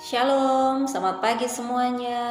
Shalom, selamat pagi semuanya.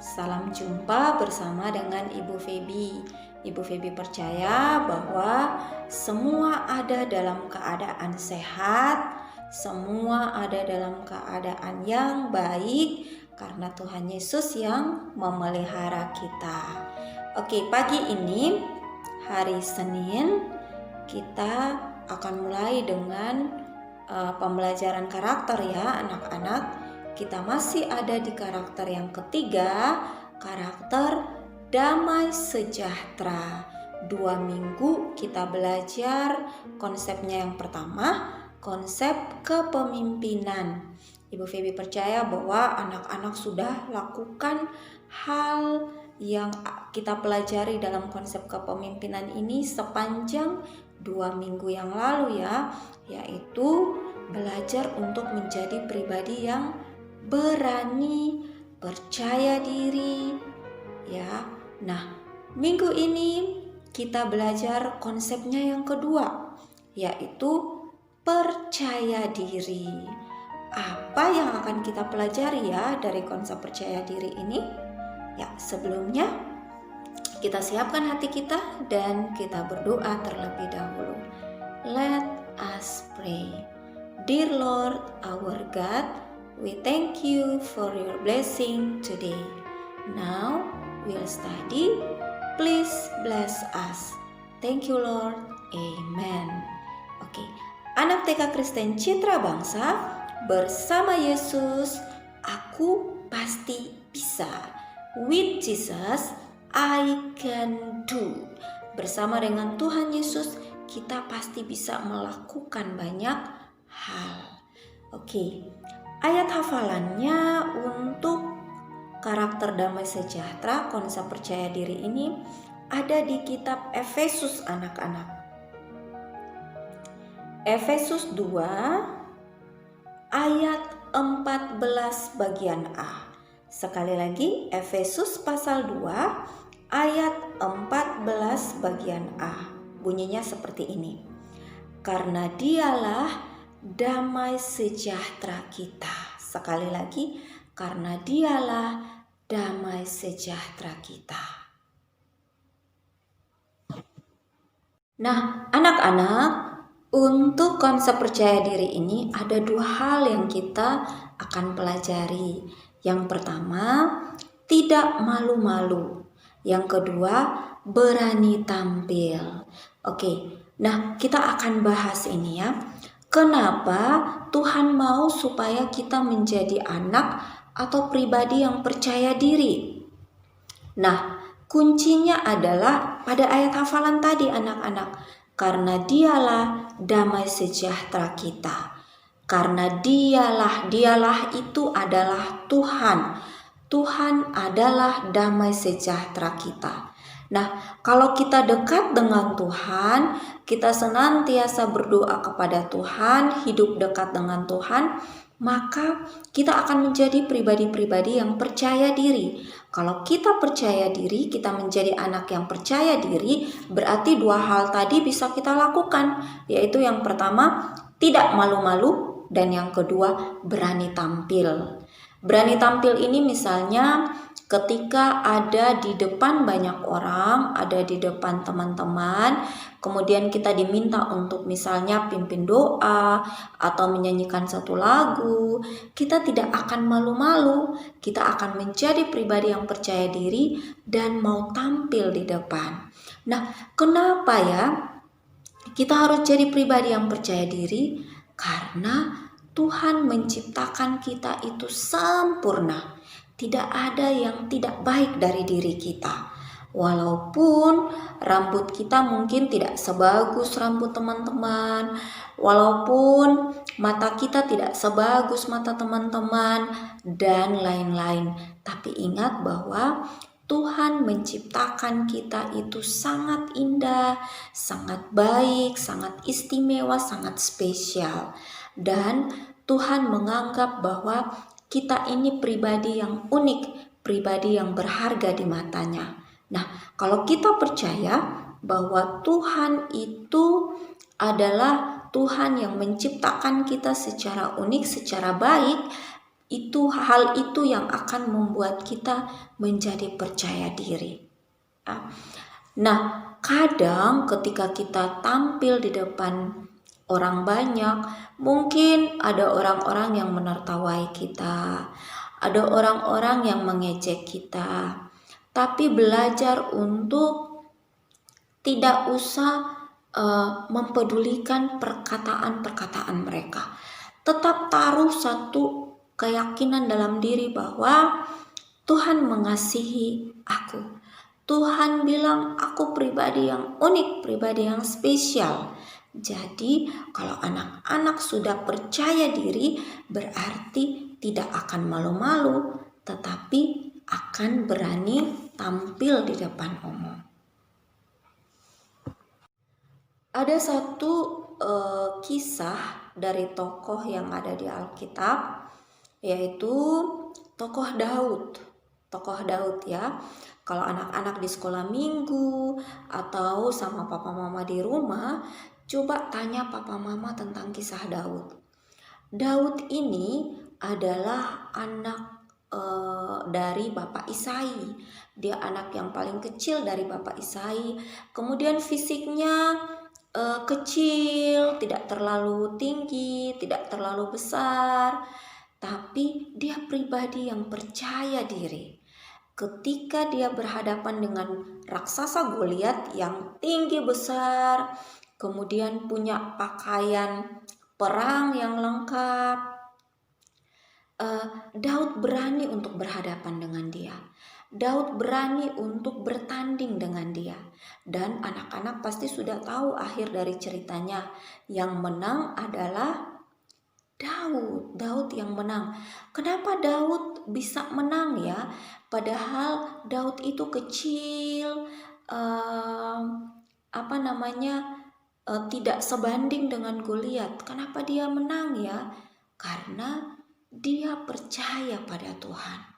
Salam jumpa bersama dengan Ibu Feby. Ibu Feby percaya bahwa semua ada dalam keadaan sehat, semua ada dalam keadaan yang baik karena Tuhan Yesus yang memelihara kita. Oke, pagi ini hari Senin kita akan mulai dengan pembelajaran karakter ya anak-anak. Kita masih ada di karakter yang ketiga, karakter damai sejahtera. 2 minggu kita belajar konsepnya. Yang pertama, konsep kepemimpinan. Ibu Feby percaya bahwa anak-anak sudah lakukan hal yang kita pelajari dalam konsep kepemimpinan ini sepanjang 2 minggu yang lalu ya, yaitu belajar untuk menjadi pribadi yang berani, percaya diri ya. Nah, minggu ini kita belajar konsepnya yang kedua, yaitu percaya diri. Apa yang akan kita pelajari ya dari konsep percaya diri ini? Ya, sebelumnya kita siapkan hati kita dan kita berdoa terlebih dahulu. Let us pray. Dear Lord, our God, we thank you for your blessing today. Now we'll study. Please bless us. Thank you Lord. Amen. Oke, anak TK Kristen Citra Bangsa, bersama Yesus, aku pasti bisa. With Jesus, I can do. Bersama dengan Tuhan Yesus, kita pasti bisa melakukan banyak hal. Oke, ayat hafalannya untuk karakter damai sejahtera, konsep percaya diri ini ada di kitab Efesus anak-anak. Efesus 2 ayat 14 bagian A. Sekali lagi, Efesus pasal 2 ayat 14 bagian A. Bunyinya seperti ini. Karena dialah damai sejahtera kita. Sekali lagi, karena dialah damai sejahtera kita. Nah, anak-anak, untuk konsep percaya diri ini ada 2 hal yang kita akan pelajari. Yang pertama, tidak malu-malu. Yang kedua, berani tampil. Oke, nah kita akan bahas ini ya. Kenapa Tuhan mau supaya kita menjadi anak atau pribadi yang percaya diri? Nah, kuncinya adalah pada ayat hafalan tadi anak-anak. Karena dialah damai sejahtera kita. Karena dialah itu adalah Tuhan. Tuhan adalah damai sejahtera kita. Nah, kalau kita dekat dengan Tuhan, kita senantiasa berdoa kepada Tuhan, hidup dekat dengan Tuhan, maka kita akan menjadi pribadi-pribadi yang percaya diri. Kalau kita percaya diri, kita menjadi anak yang percaya diri, berarti 2 hal tadi bisa kita lakukan, yaitu yang pertama, tidak malu-malu, dan yang kedua, berani tampil. Berani tampil ini misalnya ketika ada di depan banyak orang, ada di depan teman-teman, kemudian kita diminta untuk misalnya pimpin doa atau menyanyikan satu lagu, kita tidak akan malu-malu, kita akan menjadi pribadi yang percaya diri dan mau tampil di depan. Nah, kenapa ya kita harus jadi pribadi yang percaya diri? Karena Tuhan menciptakan kita itu sempurna. Tidak ada yang tidak baik dari diri kita. Walaupun rambut kita mungkin tidak sebagus rambut teman-teman, walaupun mata kita tidak sebagus mata teman-teman, dan lain-lain. Tapi ingat bahwa Tuhan menciptakan kita itu sangat indah, sangat baik, sangat istimewa, sangat spesial. Dan Tuhan menganggap bahwa kita ini pribadi yang unik, pribadi yang berharga di matanya. Nah, kalau kita percaya bahwa Tuhan itu adalah Tuhan yang menciptakan kita secara unik, secara baik. Hal itu yang akan membuat kita menjadi percaya diri. Nah, kadang ketika kita tampil di depan orang banyak, mungkin ada orang-orang yang menertawai kita, ada orang-orang yang mengejek kita. Tapi belajar untuk tidak usah mempedulikan perkataan-perkataan mereka. Tetap taruh satu keyakinan dalam diri bahwa Tuhan mengasihi aku. Tuhan bilang aku pribadi yang unik, pribadi yang spesial. Jadi kalau anak-anak sudah percaya diri, berarti tidak akan malu-malu, tetapi akan berani tampil di depan umum. Ada satu kisah dari tokoh yang ada di Alkitab, yaitu tokoh Daud. Tokoh Daud ya. Kalau anak-anak di sekolah minggu atau sama papa mama di rumah, coba tanya papa mama tentang kisah Daud. Daud ini adalah anak dari Bapak Isai. Dia anak yang paling kecil dari Bapak Isai. Kemudian fisiknya kecil, tidak terlalu tinggi, tidak terlalu besar, tapi dia pribadi yang percaya diri. Ketika dia berhadapan dengan raksasa Goliat yang tinggi besar, kemudian punya pakaian perang yang lengkap, Daud berani untuk berhadapan dengan dia. Daud berani untuk bertanding dengan dia. Dan anak-anak pasti sudah tahu akhir dari ceritanya. Yang menang adalah Daud. Daud yang menang. Kenapa Daud bisa menang ya? Padahal Daud itu kecil, tidak sebanding dengan Goliat. Kenapa dia menang ya? Karena dia percaya pada Tuhan.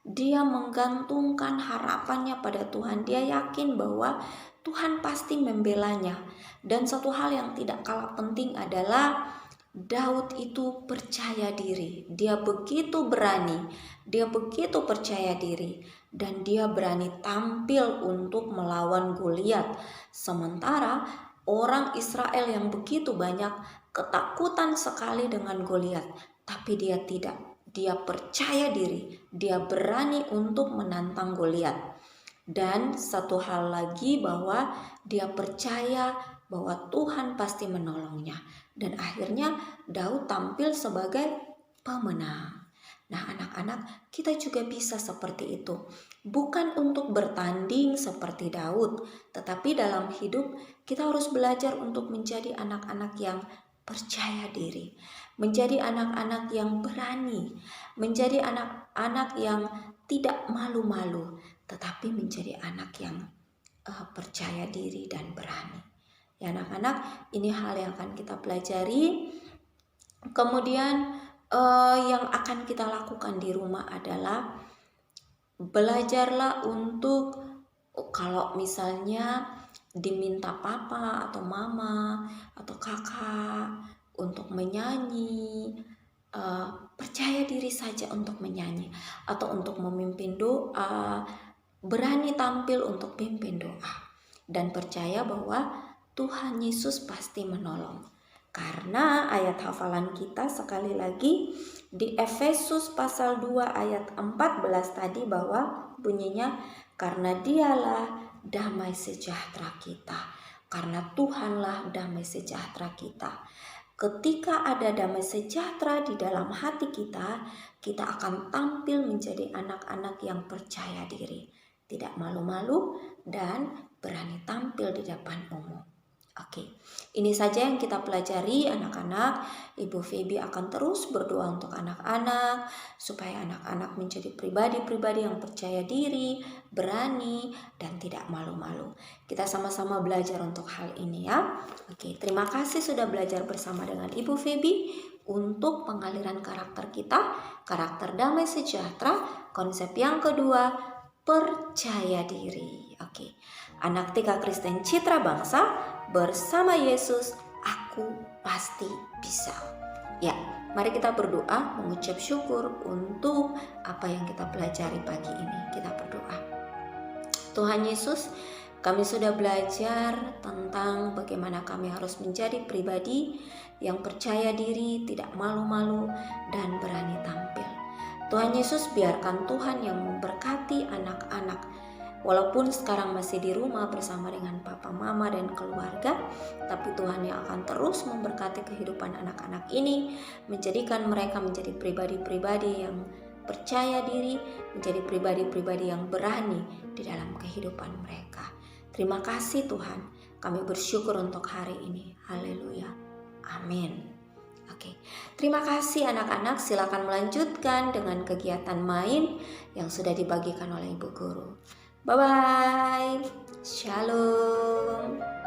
Dia menggantungkan harapannya pada Tuhan. Dia yakin bahwa Tuhan pasti membelanya. Dan satu hal yang tidak kalah penting adalah Daud itu percaya diri. Dia begitu berani. Dia begitu percaya diri. Dan dia berani tampil untuk melawan Goliat. Sementara orang Israel yang begitu banyak ketakutan sekali dengan Goliat. Tapi dia tidak, dia percaya diri, dia berani untuk menantang Goliat. Dan satu hal lagi bahwa dia percaya bahwa Tuhan pasti menolongnya. Dan akhirnya Daud tampil sebagai pemenang. Nah anak-anak, kita juga bisa seperti itu. Bukan untuk bertanding seperti Daud, tetapi dalam hidup kita harus belajar untuk menjadi anak-anak yang percaya diri, menjadi anak-anak yang berani, menjadi anak-anak yang tidak malu-malu, tetapi menjadi anak yang percaya diri dan berani. Ya anak-anak, ini hal yang akan kita pelajari. Kemudian yang akan kita lakukan di rumah adalah belajarlah untuk kalau misalnya diminta papa atau mama atau kakak untuk menyanyi, percaya diri saja untuk menyanyi atau untuk memimpin doa, berani tampil untuk pimpin doa dan percaya bahwa Tuhan Yesus pasti menolong. Karena ayat hafalan kita sekali lagi di Efesus pasal 2 ayat 14 tadi bahwa bunyinya karena dialah damai sejahtera kita. Karena Tuhanlah damai sejahtera kita. Ketika ada damai sejahtera di dalam hati kita, kita akan tampil menjadi anak-anak yang percaya diri, tidak malu-malu dan berani tampil di depan umum. Oke, ini saja yang kita pelajari anak-anak. Ibu Feby akan terus berdoa untuk anak-anak supaya anak-anak menjadi pribadi-pribadi yang percaya diri, berani, dan tidak malu-malu. Kita sama-sama belajar untuk hal ini ya. Oke, terima kasih sudah belajar bersama dengan Ibu Feby untuk pengaliran karakter kita, karakter damai sejahtera. Konsep yang kedua, percaya diri. Oke. Anak TK Kristen Citra Bangsa, bersama Yesus, aku pasti bisa. Ya, mari kita berdoa mengucap syukur untuk apa yang kita pelajari pagi ini. Kita berdoa. Tuhan Yesus, kami sudah belajar tentang bagaimana kami harus menjadi pribadi yang percaya diri, tidak malu-malu, dan berani tampil. Tuhan Yesus, biarkan Tuhan yang memberkati anak-anak, walaupun sekarang masih di rumah bersama dengan papa, mama, dan keluarga, tapi Tuhan yang akan terus memberkati kehidupan anak-anak ini, menjadikan mereka menjadi pribadi-pribadi yang percaya diri, menjadi pribadi-pribadi yang berani di dalam kehidupan mereka. Terima kasih Tuhan, kami bersyukur untuk hari ini. Haleluya. Amin. Oke, terima kasih anak-anak. Silakan melanjutkan dengan kegiatan main yang sudah dibagikan oleh Ibu Guru. Bye-bye. Shalom.